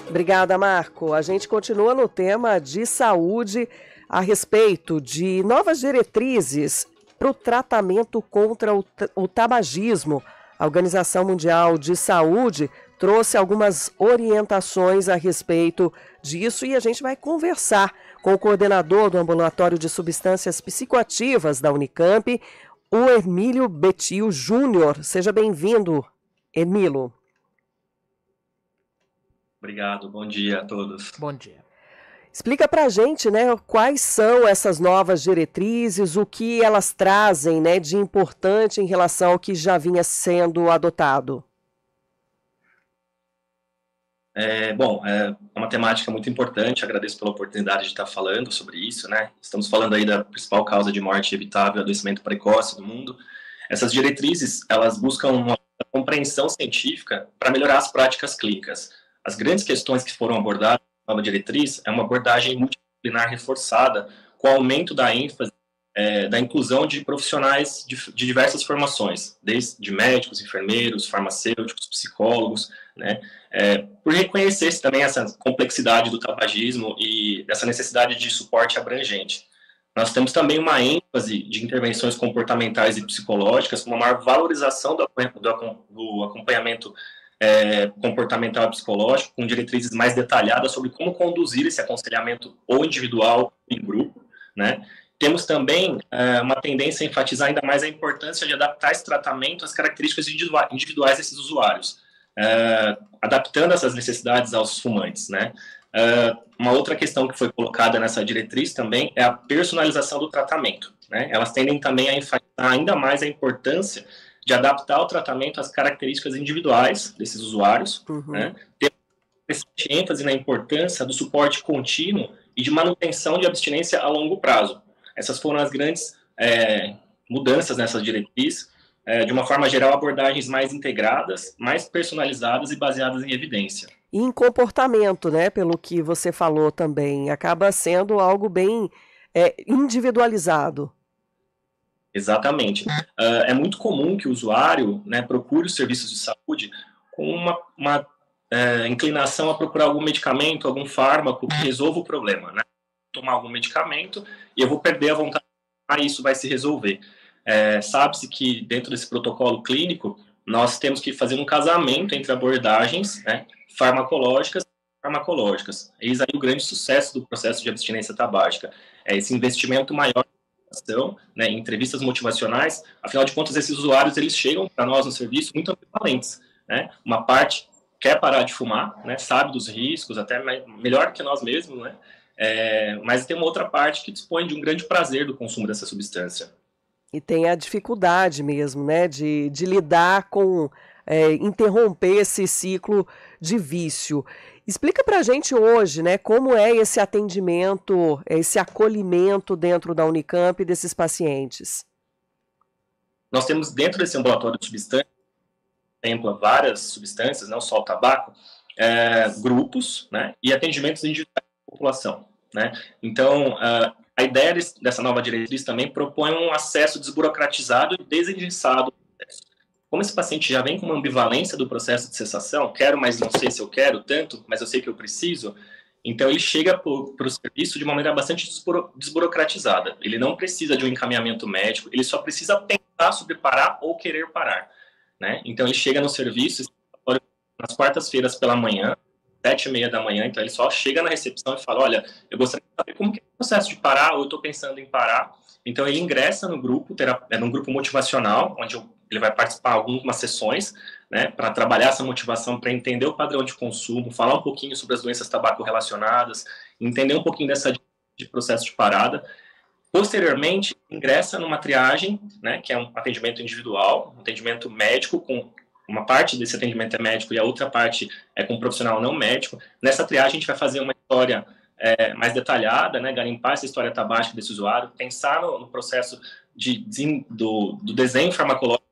Obrigada, Marco. A gente continua no tema de saúde a respeito de novas diretrizes para o tratamento contra o tabagismo. A Organização Mundial de Saúde trouxe algumas orientações a respeito disso e a gente vai conversar com o coordenador do Ambulatório de Substâncias Psicoativas da Unicamp, o Hermílio Betil Júnior. Seja bem-vindo, Hermílio. Obrigado, bom dia a todos. Bom dia. Explica pra gente, né, quais são essas novas diretrizes, o que elas trazem, né, de importante em relação ao que já vinha sendo adotado. É uma temática muito importante, agradeço pela oportunidade de estar falando sobre isso, né? Estamos falando aí da principal causa de morte evitável, adoecimento precoce do mundo. Essas diretrizes, elas buscam uma compreensão científica para melhorar as práticas clínicas. As grandes questões que foram abordadas na nova diretriz é uma abordagem multidisciplinar reforçada com o aumento da ênfase da inclusão de profissionais de diversas formações, desde médicos, enfermeiros, farmacêuticos, psicólogos, né? Por reconhecer também essa complexidade do tabagismo e essa necessidade de suporte abrangente. Nós temos também uma ênfase de intervenções comportamentais e psicológicas, com uma maior valorização do acompanhamento comportamental e psicológico, com diretrizes mais detalhadas sobre como conduzir esse aconselhamento ou individual em grupo, né? Temos também uma tendência a enfatizar ainda mais a importância de adaptar esse tratamento às características individuais desses usuários, adaptando essas necessidades aos fumantes, né? Uma outra questão que foi colocada nessa diretriz também é a personalização do tratamento, né? Elas tendem também a enfatizar ainda mais a importância de adaptar o tratamento às características individuais desses usuários, né? Ter ênfase na importância do suporte contínuo e de manutenção de abstinência a longo prazo. Essas foram as grandes mudanças nessas diretrizes. De uma forma geral, abordagens mais integradas, mais personalizadas e baseadas em evidência. E em comportamento, né, pelo que você falou também, acaba sendo algo bem individualizado. Exatamente. É muito comum que o usuário, né, procure os serviços de saúde com uma inclinação a procurar algum medicamento, algum fármaco que resolva o problema, né? Tomar algum medicamento e eu vou perder a vontade, isso vai se resolver. Sabe-se que dentro desse protocolo clínico nós temos que fazer um casamento entre abordagens, né, farmacológicas e farmacológicas. Eis aí o grande sucesso do processo de abstinência tabágica. Esse investimento maior em educação, né, em entrevistas motivacionais. Afinal de contas, esses usuários eles chegam para nós no serviço muito ambivalentes, né? Uma parte quer parar de fumar, né, sabe dos riscos, até melhor que nós mesmos, né? Mas tem uma outra parte que dispõe de um grande prazer do consumo dessa substância. E tem a dificuldade mesmo, né, de lidar com, interromper esse ciclo de vício. Explica pra gente hoje, né, como é esse atendimento, esse acolhimento dentro da Unicamp desses pacientes. Nós temos dentro desse ambulatório de substâncias, contempla várias substâncias, não só o tabaco, grupos, né, e atendimentos individuais da população, né? Então, a ideia dessa nova diretriz também propõe um acesso desburocratizado e desengessado. Como esse paciente já vem com uma ambivalência do processo de cessação, quero, mas não sei se eu quero tanto, mas eu sei que eu preciso, então ele chega para o serviço de uma maneira bastante desburocratizada. Ele não precisa de um encaminhamento médico, ele só precisa pensar sobre parar ou querer parar, né? Então ele chega no serviço nas quartas-feiras pela manhã, 7h30 da manhã, então ele só chega na recepção e fala, olha, eu gostaria de saber como que é o processo de parar, ou eu estou pensando em parar. Então ele ingressa no grupo, num grupo motivacional, onde ele vai participar de algumas sessões, né, para trabalhar essa motivação, para entender o padrão de consumo, falar um pouquinho sobre as doenças tabaco-relacionadas, entender um pouquinho de processo de parada. Posteriormente, ingressa numa triagem, né, que é um atendimento individual, um atendimento médico com uma parte desse atendimento é médico e a outra parte é com um profissional não médico. Nessa triagem, a gente vai fazer uma história mais detalhada, né, garimpar essa história tabágica desse usuário, pensar no processo do desenho farmacológico,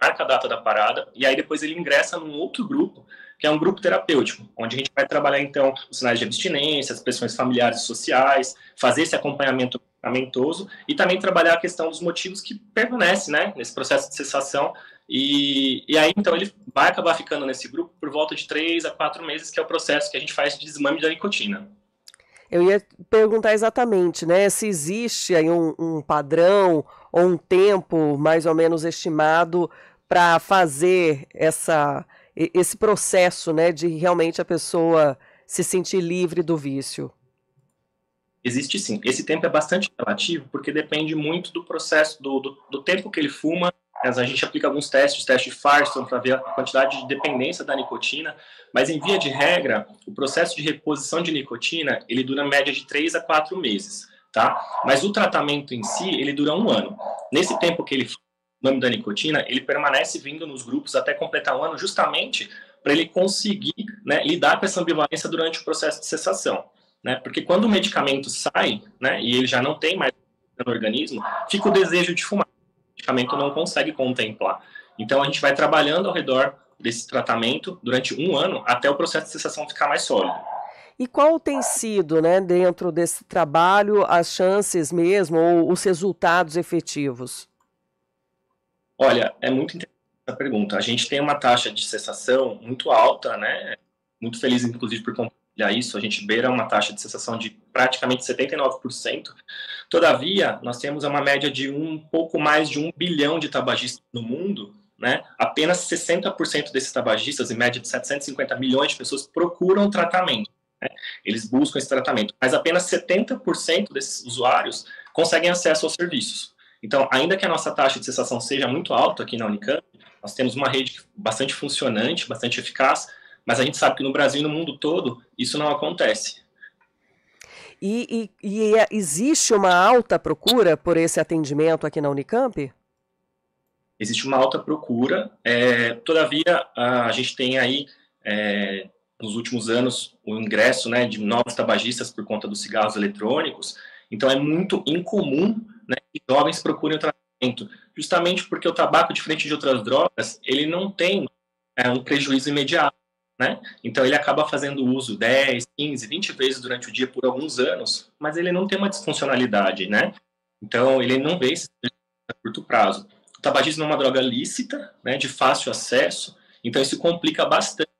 marca a data da parada, e aí depois ele ingressa num outro grupo, que é um grupo terapêutico, onde a gente vai trabalhar, então, os sinais de abstinência, as pressões familiares e sociais, fazer esse acompanhamento medicamentoso, e também trabalhar a questão dos motivos que permanecem, né, nesse processo de cessação. E aí, então, ele vai acabar ficando nesse grupo por volta de 3 a 4 meses, que é o processo que a gente faz de desmame da nicotina. Eu ia perguntar exatamente, né, se existe aí um padrão ou um tempo mais ou menos estimado para fazer esse processo, né, de realmente a pessoa se sentir livre do vício. Existe sim. Esse tempo é bastante relativo, porque depende muito do processo, do tempo que ele fuma. A gente aplica alguns testes de Firestone para ver a quantidade de dependência da nicotina, mas em via de regra, o processo de reposição de nicotina, ele dura média de 3 a 4 meses, tá? Mas o tratamento em si, ele dura 1 ano. Nesse tempo que ele fuma o nome da nicotina, ele permanece vindo nos grupos até completar 1 ano, justamente para ele conseguir, né, lidar com essa ambivalência durante o processo de cessação. Né? Porque quando o medicamento sai, né, e ele já não tem mais no organismo, fica o desejo de fumar. O medicamento não consegue contemplar. Então, a gente vai trabalhando ao redor desse tratamento durante 1 ano até o processo de cessação ficar mais sólido. E qual tem sido, né, dentro desse trabalho, as chances mesmo ou os resultados efetivos? Olha, é muito interessante essa pergunta. A gente tem uma taxa de cessação muito alta, né? Muito feliz, inclusive, por compartilhar isso. A gente beira uma taxa de cessação de praticamente 79%. Todavia, nós temos uma média de um pouco mais de 1 bilhão de tabagistas no mundo, né? Apenas 60% desses tabagistas, em média de 750 milhões de pessoas, procuram tratamento. Né? Eles buscam esse tratamento, mas apenas 70% desses usuários conseguem acesso aos serviços. Então, ainda que a nossa taxa de cessação seja muito alta aqui na Unicamp, nós temos uma rede bastante funcionante, bastante eficaz, mas a gente sabe que no Brasil e no mundo todo isso não acontece. Existe uma alta procura por esse atendimento aqui na Unicamp? Existe uma alta procura, todavia a gente tem aí, nos últimos anos, o ingresso, né, de novos tabagistas por conta dos cigarros eletrônicos, então é muito incomum, né, que jovens procurem o tratamento, justamente porque o tabaco, diferente de outras drogas, ele não tem um prejuízo imediato. Né? Então ele acaba fazendo uso 10, 15, 20 vezes durante o dia por alguns anos, mas ele não tem uma disfuncionalidade, né? Então ele não vê esse a curto prazo. O tabagismo é uma droga lícita, né, de fácil acesso, então isso complica bastante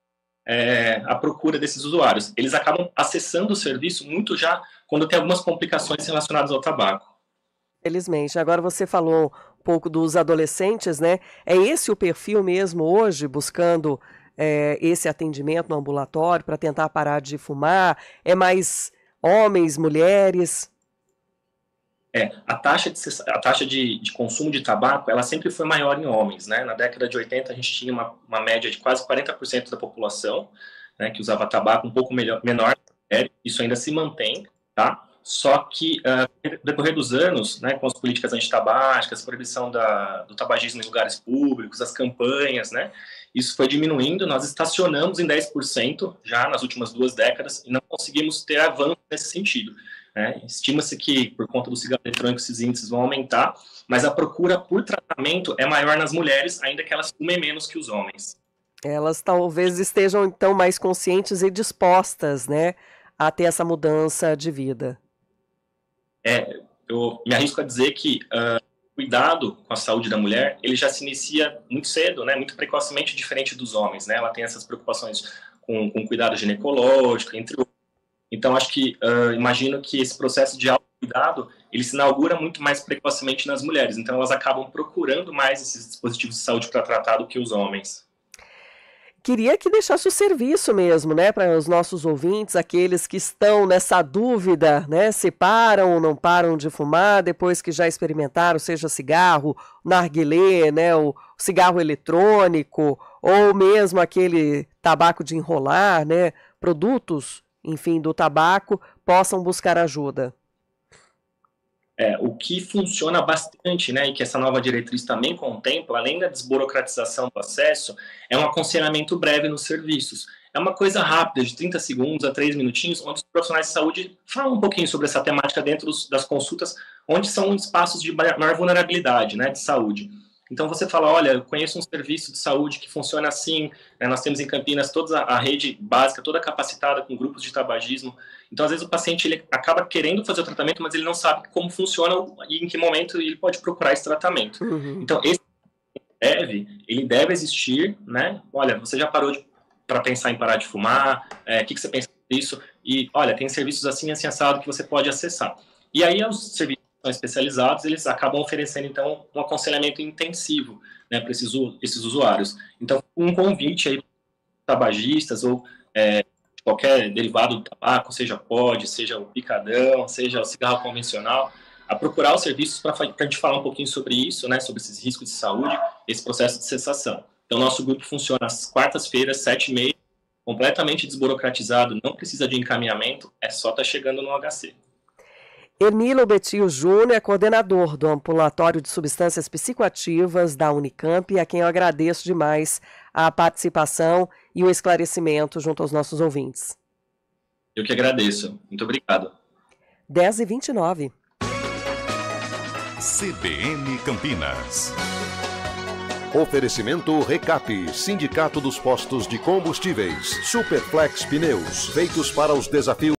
a procura desses usuários. Eles acabam acessando o serviço muito já quando tem algumas complicações relacionadas ao tabaco. Felizmente. Agora você falou um pouco dos adolescentes, né? É esse o perfil mesmo hoje, buscando esse atendimento no ambulatório para tentar parar de fumar? É mais homens, mulheres? A taxa de consumo de tabaco, ela sempre foi maior em homens, né? Na década de 80 a gente tinha uma média de quase 40% da população, né, que usava tabaco, um pouco menor, isso ainda se mantém, tá? Só que, no decorrer dos anos, né, com as políticas antitabágicas, a proibição do tabagismo em lugares públicos, as campanhas, né, isso foi diminuindo, nós estacionamos em 10% já nas últimas 2 décadas e não conseguimos ter avanço nesse sentido. Né? Estima-se que, por conta do cigarro eletrônico, esses índices vão aumentar, mas a procura por tratamento é maior nas mulheres, ainda que elas fumem menos que os homens. Elas talvez estejam, então, mais conscientes e dispostas, né, a ter essa mudança de vida. Eu me arrisco a dizer que cuidado com a saúde da mulher, ele já se inicia muito cedo, né, muito precocemente, diferente dos homens, né? Ela tem essas preocupações com cuidado ginecológico, entre outros. Então, acho que, imagino que esse processo de autocuidado, ele se inaugura muito mais precocemente nas mulheres. Então, elas acabam procurando mais esses dispositivos de saúde para tratar do que os homens. Queria que deixasse o serviço mesmo, né, para os nossos ouvintes, aqueles que estão nessa dúvida, né, se param ou não param de fumar depois que já experimentaram, seja cigarro, narguilé, né, o cigarro eletrônico, ou mesmo aquele tabaco de enrolar, né, produtos, enfim, do tabaco, possam buscar ajuda. O que funciona bastante, né, e que essa nova diretriz também contempla, além da desburocratização do acesso, é um aconselhamento breve nos serviços. É uma coisa rápida, de 30 segundos a 3 minutinhos, onde os profissionais de saúde falam um pouquinho sobre essa temática dentro das consultas, onde são espaços de maior vulnerabilidade, né, de saúde. Então você fala, olha, eu conheço um serviço de saúde que funciona assim, né? Nós temos em Campinas toda a rede básica, toda capacitada com grupos de tabagismo. Então, às vezes, o paciente ele acaba querendo fazer o tratamento, mas ele não sabe como funciona e em que momento ele pode procurar esse tratamento. Então, ele deve existir, né? Olha, você já parou para pensar em parar de fumar? O que você pensa disso? E, olha, tem serviços assim assado que você pode acessar. E aí, os serviços especializados, eles acabam oferecendo, então, um aconselhamento intensivo, né, para esses usuários. Então, um convite aí para tabagistas ou qualquer derivado do tabaco, seja pod, seja o picadão, seja o cigarro convencional, a procurar os serviços para a gente falar um pouquinho sobre isso, né, sobre esses riscos de saúde, esse processo de cessação. Então, nosso grupo funciona às quartas-feiras, 7h30, completamente desburocratizado, não precisa de encaminhamento, é só estar chegando no HC. Hermilo Bettio Júnior é coordenador do Ambulatório de Substâncias Psicoativas da Unicamp, a quem eu agradeço demais a participação e o esclarecimento junto aos nossos ouvintes. Eu que agradeço. Muito obrigado. 10h29. CBN Campinas. Oferecimento Recap, Sindicato dos Postos de Combustíveis, Superflex Pneus, feitos para os desafios.